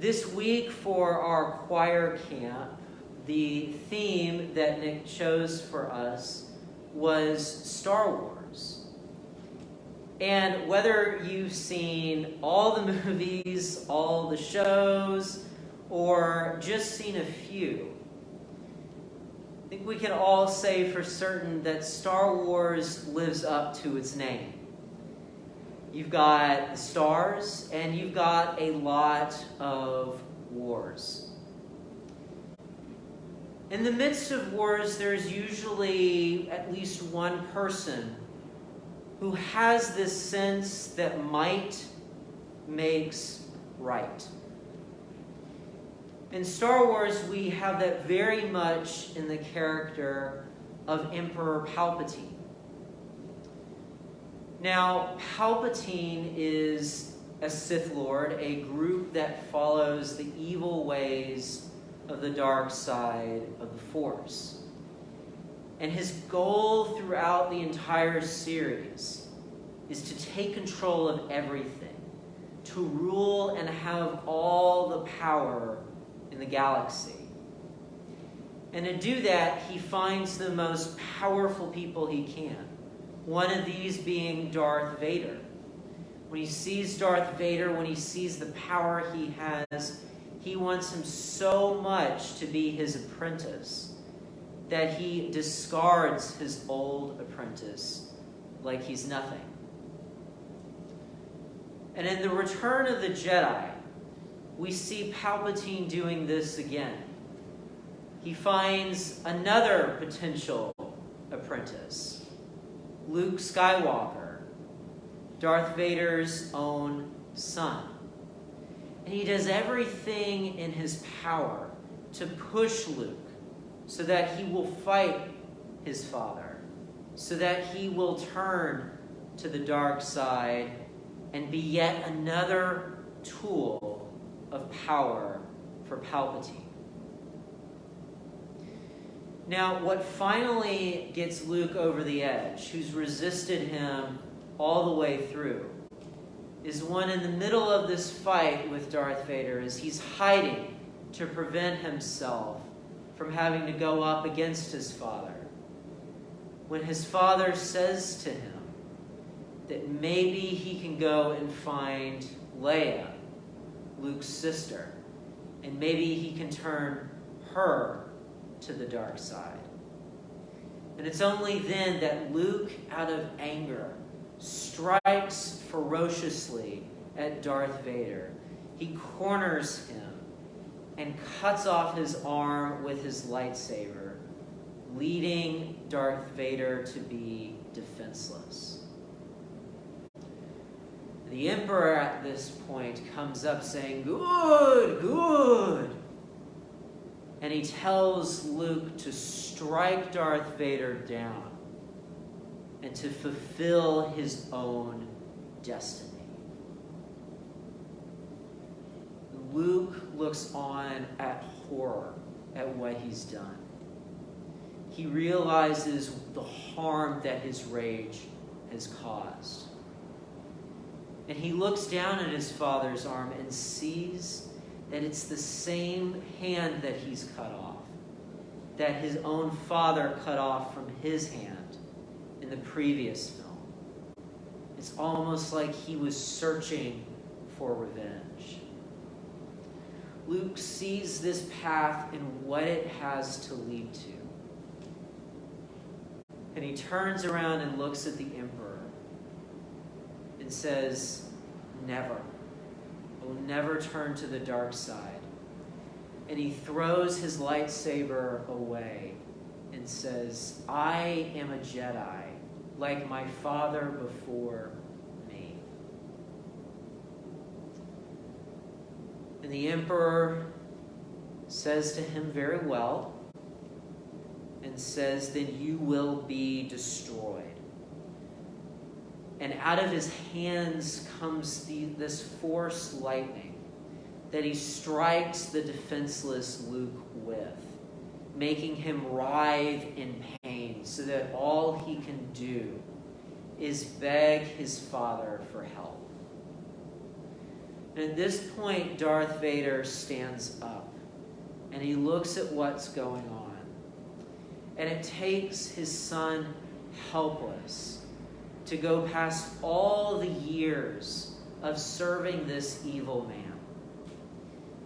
This week for our choir camp, the theme that Nick chose for us was Star Wars. And whether you've seen all the movies, all the shows, or just seen a few, I think we can all say for certain that Star Wars lives up to its name. You've got the stars, and you've got a lot of wars. In the midst of wars, there's usually at least one person who has this sense that might makes right. In Star Wars, we have that very much in the character of Emperor Palpatine. Now, Palpatine is a Sith Lord, a group that follows the evil ways of the dark side of the Force. And his goal throughout the entire series is to take control of everything, to rule and have all the power in the galaxy. And to do that, he finds the most powerful people he can. One of these being Darth Vader. When he sees Darth Vader, when he sees the power he has, he wants him so much to be his apprentice that he discards his old apprentice like he's nothing. And in the Return of the Jedi, we see Palpatine doing this again. He finds another potential apprentice, Luke Skywalker, Darth Vader's own son. And he does everything in his power to push Luke so that he will fight his father, so that he will turn to the dark side and be yet another tool of power for Palpatine. Now, what finally gets Luke over the edge, who's resisted him all the way through, is when in the middle of this fight with Darth Vader, as he's hiding to prevent himself from having to go up against his father, when his father says to him that maybe he can go and find Leia, Luke's sister, and maybe he can turn her to the dark side. And it's only then that Luke, out of anger, strikes ferociously at Darth Vader. He corners him and cuts off his arm with his lightsaber, leading Darth Vader to be defenseless. The Emperor at this point comes up saying, "Good, good." And he tells Luke to strike Darth Vader down and to fulfill his own destiny. Luke looks on at horror at what he's done. He realizes the harm that his rage has caused. And he looks down at his father's arm and sees that it's the same hand that he's cut off, that his own father cut off from his hand in the previous film. It's almost like he was searching for revenge. Luke sees this path and what it has to lead to. And he turns around and looks at the Emperor and says, "Never. I will never turn to the dark side." And he throws his lightsaber away and says, "I am a Jedi, like my father before me." And the Emperor says to him, "Very well," and says, "Then you will be destroyed." And out of his hands comes this force lightning that he strikes the defenseless Luke with, making him writhe in pain so that all he can do is beg his father for help. And at this point, Darth Vader stands up and he looks at what's going on. And it takes his son, helpless, to go past all the years of serving this evil man.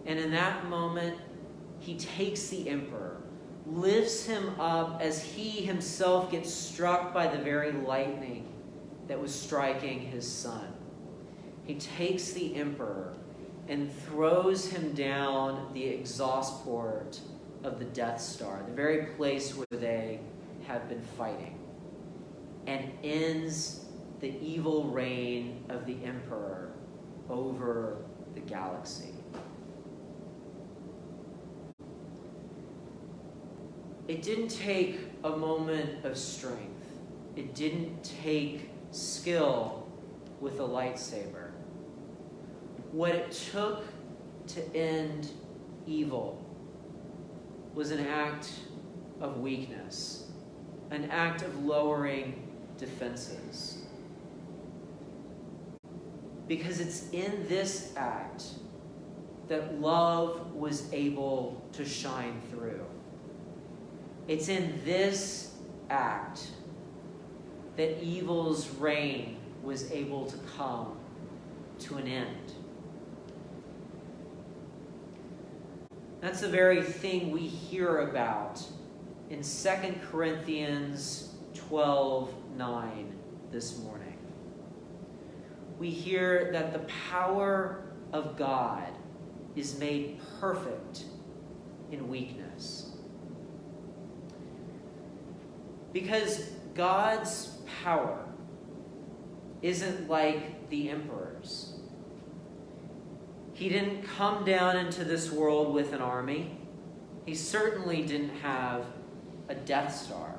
And in that moment, he takes the Emperor, lifts him up as he himself gets struck by the very lightning that was striking his son. He takes the Emperor and throws him down the exhaust port of the Death Star, the very place where they have been fighting, and ends the evil reign of the Emperor over the galaxy. It didn't take a moment of strength. It didn't take skill with a lightsaber. What it took to end evil was an act of weakness, an act of lowering defenses. Because it's in this act that love was able to shine through. It's in this act that evil's reign was able to come to an end. That's the very thing we hear about in 2 Corinthians 12:9 this morning. We hear that the power of God is made perfect in weakness. Because God's power isn't like the Emperor's. He didn't come down into this world with an army. He certainly didn't have a Death Star.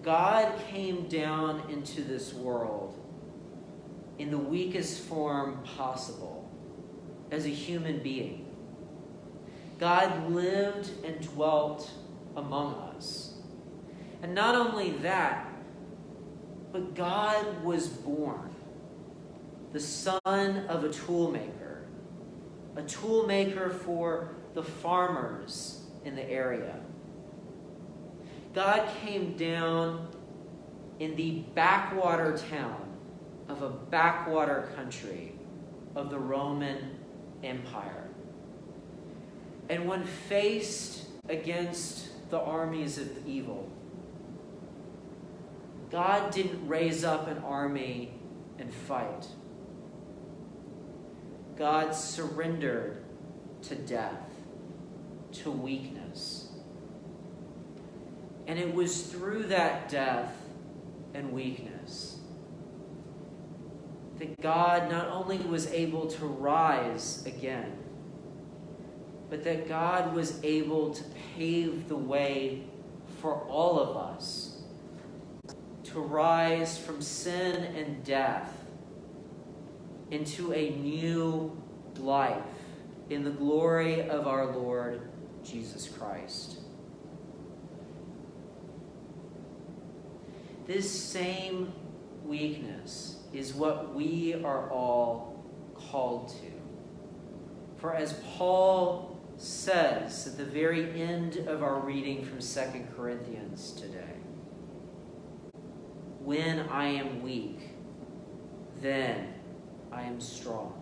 God came down into this world in the weakest form possible, as a human being. God lived and dwelt among us. And not only that, but God was born, the son of a toolmaker for the farmers in the area. God came down in the backwater town of a backwater country of the Roman Empire. And when faced against the armies of evil, God didn't raise up an army and fight. God surrendered to death, to weakness. And it was through that death and weakness that God not only was able to rise again, but that God was able to pave the way for all of us to rise from sin and death into a new life in the glory of our Lord Jesus Christ. This same weakness is what we are all called to. For as Paul says at the very end of our reading from 2 Corinthians today, when I am weak, then I am strong.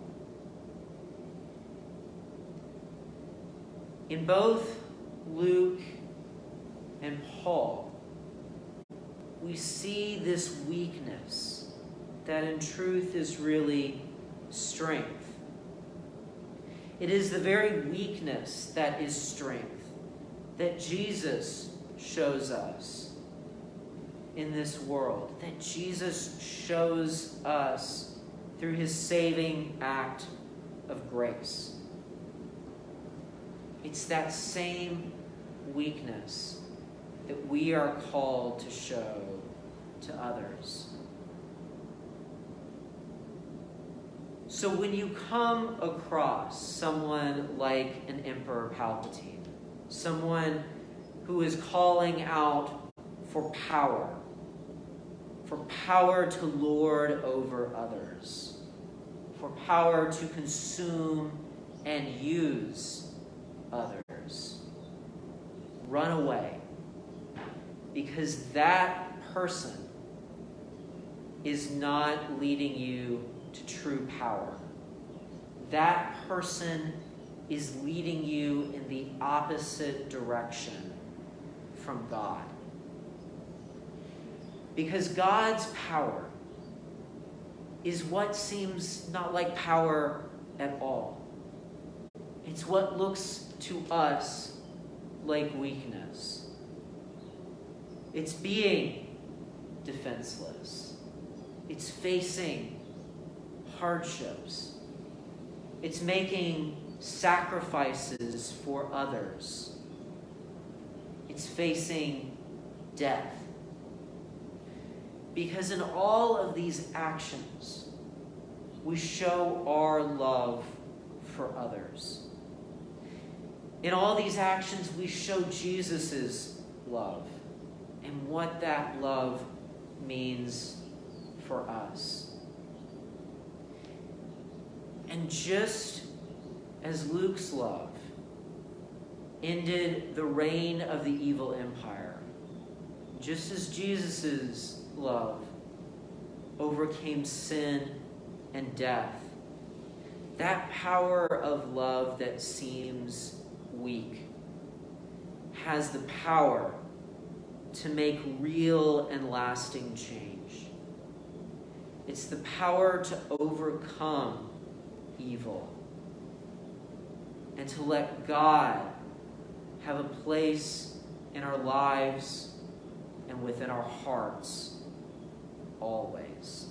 In both Luke and Paul, we see this weakness that in truth is really strength. It is the very weakness that is strength that Jesus shows us in this world, that Jesus shows us through his saving act of grace. It's that same weakness that we are called to show to others. So when you come across someone like an Emperor Palpatine, someone who is calling out for power to lord over others, for power to consume and use others. Run away, because that person is not leading you to true power. That person is leading you in the opposite direction from God. Because God's power is what seems not like power at all. It's what looks to us like weakness. It's being defenseless. It's facing hardships. It's making sacrifices for others. It's facing death. Because in all of these actions, we show our love for others. In all these actions, we show Jesus' love and what that love means for us. And just as Luke's love ended the reign of the evil empire, just as Jesus' love overcame sin and death, that power of love that seems weak has the power to make real and lasting change. It's the power to overcome evil and to let God have a place in our lives and within our hearts always.